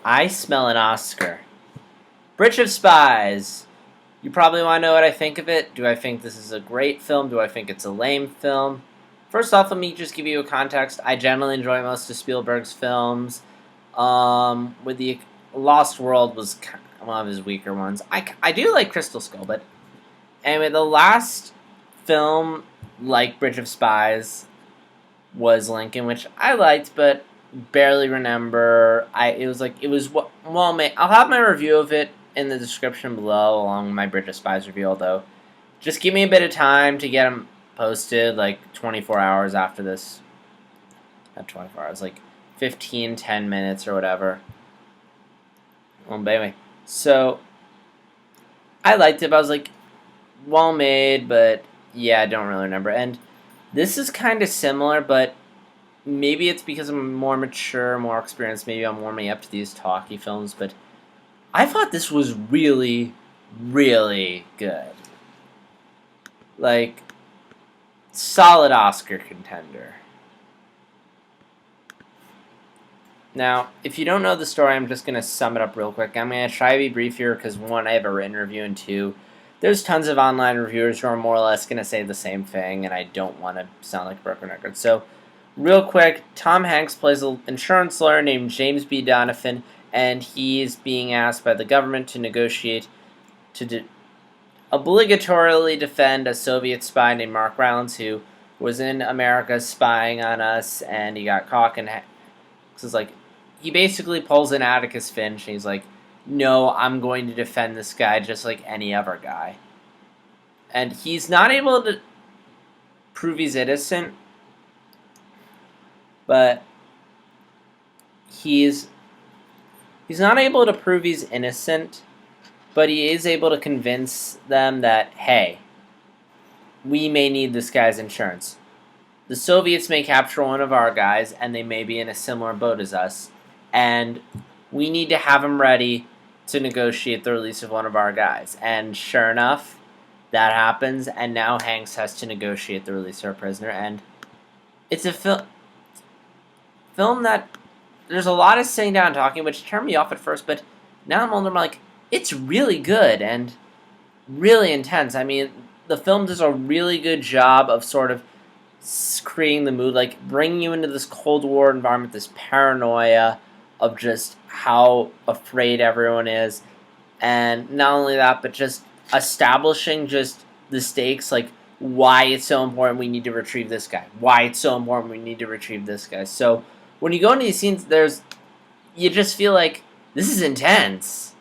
I smell an Oscar. Bridge of Spies. You probably want to know what I think of it. Do I think this is a great film? Do I think it's a lame film? First off, let me just give you a context. I generally enjoy most of Spielberg's films. With the Lost World was one of his weaker ones. I do like Crystal Skull, but anyway, the last film, like Bridge of Spies, was Lincoln, which I liked, but barely remember. It was well made. I'll have my review of it in the description below, along with my Bridge of Spies review. Although, just give me a bit of time to get them posted, like 24 hours after this. Not 24 hours, like 15, 10 minutes or whatever. But anyway, so I liked it. But I was like, well made, but yeah, I don't really remember. And this is kind of similar, but maybe it's because I'm more mature, more experienced. Maybe I'm warming up to these talkie films, but I thought this was really, really good. Like, solid Oscar contender. Now, if you don't know the story, I'm just going to sum it up real quick. I'm going to try to be brief here because, one, I have a written review, and two, there's tons of online reviewers who are more or less going to say the same thing, and I don't want to sound like a broken record. So, real quick, Tom Hanks plays an insurance lawyer named James B. Donovan, and he's being asked by the government to negotiate to obligatorily defend a Soviet spy named Mark Rylance, who was in America spying on us, and he got caught. And it's like, he basically pulls an Atticus Finch, and he's like, no, I'm going to defend this guy just like any other guy. And he's not able to prove he's innocent, but he's not able to prove he's innocent, but he is able to convince them that, hey, we may need this guy's insurance. The Soviets may capture one of our guys, and they may be in a similar boat as us, and we need to have him ready to negotiate the release of one of our guys. And sure enough, that happens, and now Hanks has to negotiate the release of our prisoner, and it's a film that there's a lot of sitting down and talking, which turned me off at first, but now I'm older, I'm like, it's really good and really intense. I mean, the film does a really good job of sort of creating the mood, like bringing you into this Cold War environment, this paranoia of just how afraid everyone is, and not only that, but just establishing just the stakes, like why it's so important we need to retrieve this guy, why it's so important we need to retrieve this guy. So when you go into these scenes, you just feel like this is intense.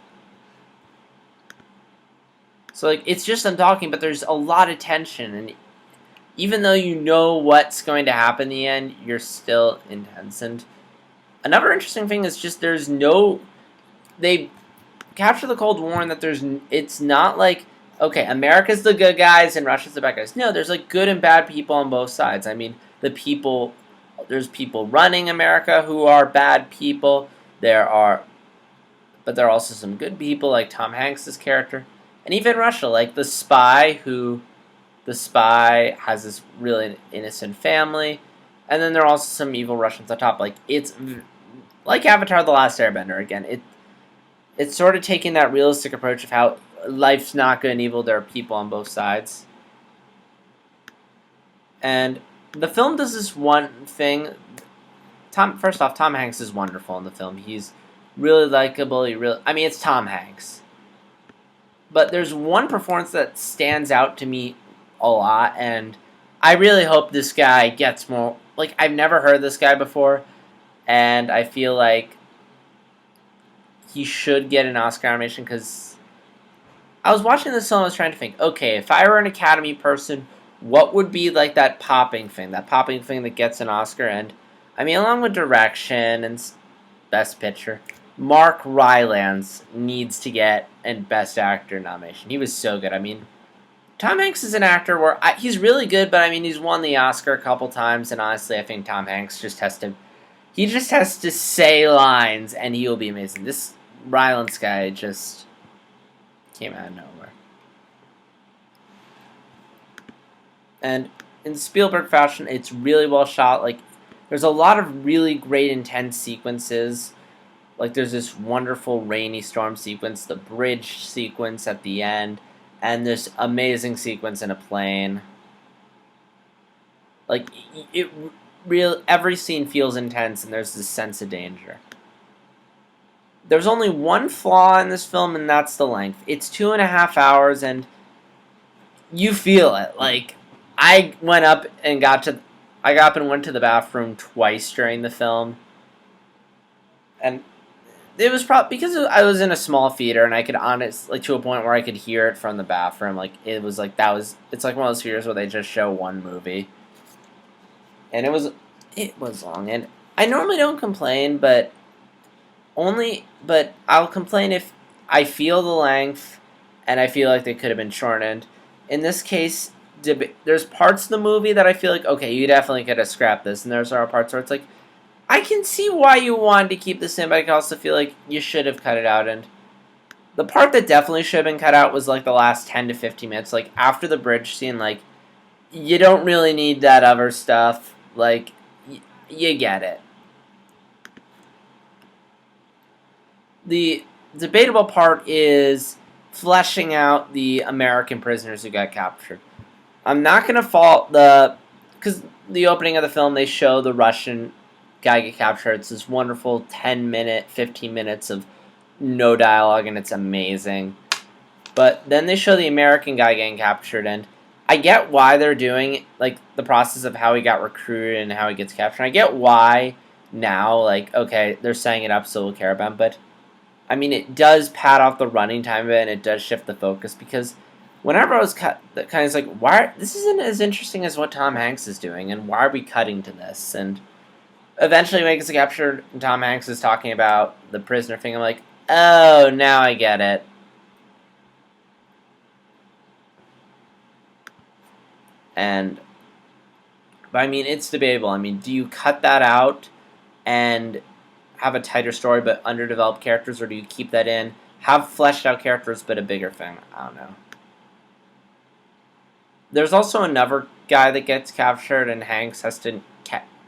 So like it's just I'm talking, but there's a lot of tension, and even though you know what's going to happen in the end, you're still intense. And another interesting thing is just they capture the Cold War, and that it's not like, okay, America's the good guys and Russia's the bad guys. No, there's like good and bad people on both sides. I mean, there's people running America who are bad people. But there are also some good people like Tom Hanks' character, and even Russia, like the spy has this really innocent family, and then there are also some evil Russians on top. Like it's like Avatar: The Last Airbender again. It's sort of taking that realistic approach of how life's not good and evil. There are people on both sides, and the film does this one thing. First off, Tom Hanks is wonderful in the film. He's really likable. It's Tom Hanks. But there's one performance that stands out to me a lot, and I really hope this guy gets more. Like, I've never heard this guy before, and I feel like he should get an Oscar nomination, because I was watching this film and I was trying to think, okay, if I were an Academy person, what would be like that popping thing that gets an Oscar? And I mean, along with direction and Best Picture, Mark Rylance needs to get a Best Actor nomination. He was so good. I mean, Tom Hanks is an actor where he's really good, but I mean, he's won the Oscar a couple times, and honestly, I think Tom Hanks just has to say lines, and he'll be amazing. This Rylance guy just came out of nowhere. And in Spielberg fashion, it's really well shot. Like, there's a lot of really great intense sequences. Like, there's this wonderful rainy storm sequence, the bridge sequence at the end, and this amazing sequence in a plane. Like, every scene feels intense, and there's this sense of danger. There's only one flaw in this film, and that's the length. It's 2.5 hours, and you feel it. Like, I got up and went to the bathroom twice during the film, and it was probably because I was in a small theater, and I could to a point where I could hear it from the bathroom. Like, it was like it's like one of those theaters where they just show one movie, and it was long, and I normally don't complain, but I'll complain if I feel the length and I feel like they could have been shortened. In this case, there's parts of the movie that I feel like, okay, you definitely could have scrapped this, and there's other parts where it's like, I can see why you wanted to keep this in, but I can also feel like you should have cut it out. And the part that definitely should have been cut out was like the last 10 to 15 minutes, like after the bridge scene. Like, you don't really need that other stuff. Like, you get it. The debatable part is fleshing out the American prisoners who got captured. I'm not going to fault because the opening of the film, they show the Russian guy get captured. It's this wonderful 15 minutes of no dialogue, and it's amazing. But then they show the American guy getting captured, and I get why they're doing, like, the process of how he got recruited and how he gets captured. I get why now, like, okay, they're setting it up so we'll care about him, but I mean, it does pad off the running time of it, and it does shift the focus, because whenever I was kind of like, why this isn't as interesting as what Tom Hanks is doing, and why are we cutting to this? And eventually, when he gets captured, and Tom Hanks is talking about the prisoner thing, I'm like, oh, now I get it. But I mean, it's debatable. I mean, do you cut that out and have a tighter story but underdeveloped characters, or do you keep that in, have fleshed out characters but a bigger thing? I don't know. There's also another guy that gets captured, and Hanks has to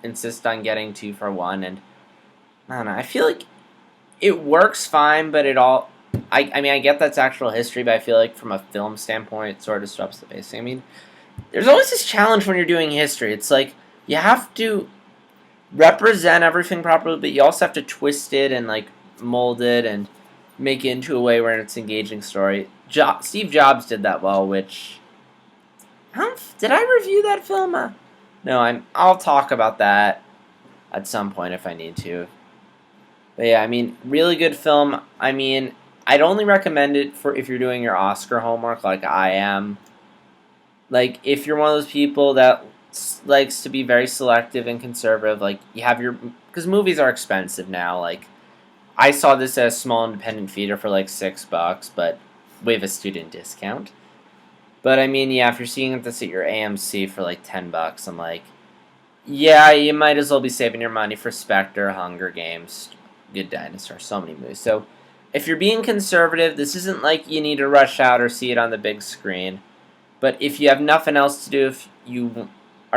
insist on getting 2-for-1, and I don't know. I feel like it works fine, but I mean, I get that's actual history, but I feel like from a film standpoint, it sort of disrupts the pacing. I mean, there's always this challenge when you're doing history. It's like, you have to represent everything properly, but you also have to twist it and, like, mold it and make it into a way where it's an engaging story. Steve Jobs did that well, which... did I review that film? No, I'll talk about that at some point if I need to. But yeah, I mean, really good film. I mean, I'd only recommend it for if you're doing your Oscar homework like I am. Like, if you're one of those people that likes to be very selective and conservative, like, you have because movies are expensive now. Like, I saw this at a small independent theater for like $6, but we have a student discount. But I mean, yeah, if you're seeing this at your AMC for like $10, I'm like, yeah, you might as well be saving your money for Spectre, Hunger Games, Good Dinosaur, so many movies. So if you're being conservative, this isn't like you need to rush out or see it on the big screen. But if you have nothing else to do, if you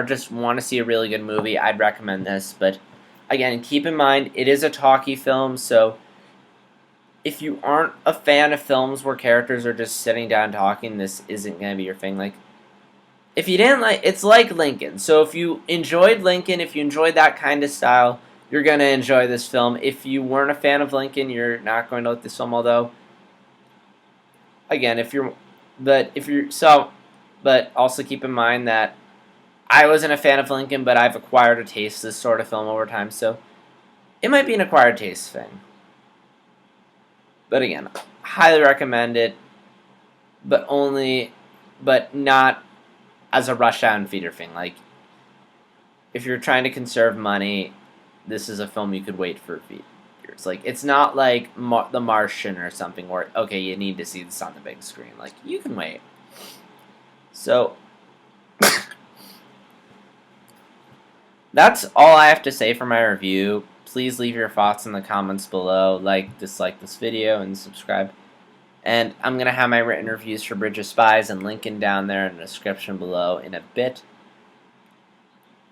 just want to see a really good movie, I'd recommend this. But again, keep in mind, it is a talkie film, so if you aren't a fan of films where characters are just sitting down talking, this isn't going to be your thing. Like, if you didn't it's like Lincoln. So if you enjoyed Lincoln, if you enjoyed that kind of style, you're going to enjoy this film. If you weren't a fan of Lincoln, you're not going to like this film, although, again, but also keep in mind that I wasn't a fan of Lincoln, but I've acquired a taste of this sort of film over time, so it might be an acquired taste thing. But again, highly recommend it, but not as a rush hour and feeder thing. Like, if you're trying to conserve money, this is a film you could wait for years. Like, it's not like The Martian or something where, okay, you need to see this on the big screen. Like, you can wait. So, that's all I have to say for my review. Please leave your thoughts in the comments below. Dislike this video, and subscribe. And I'm going to have my written reviews for Bridge of Spies and Lincoln down there in the description below in a bit.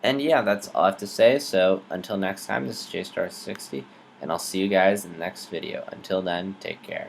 And yeah, that's all I have to say. So until next time, this is JStar60. and I'll see you guys in the next video. Until then, take care.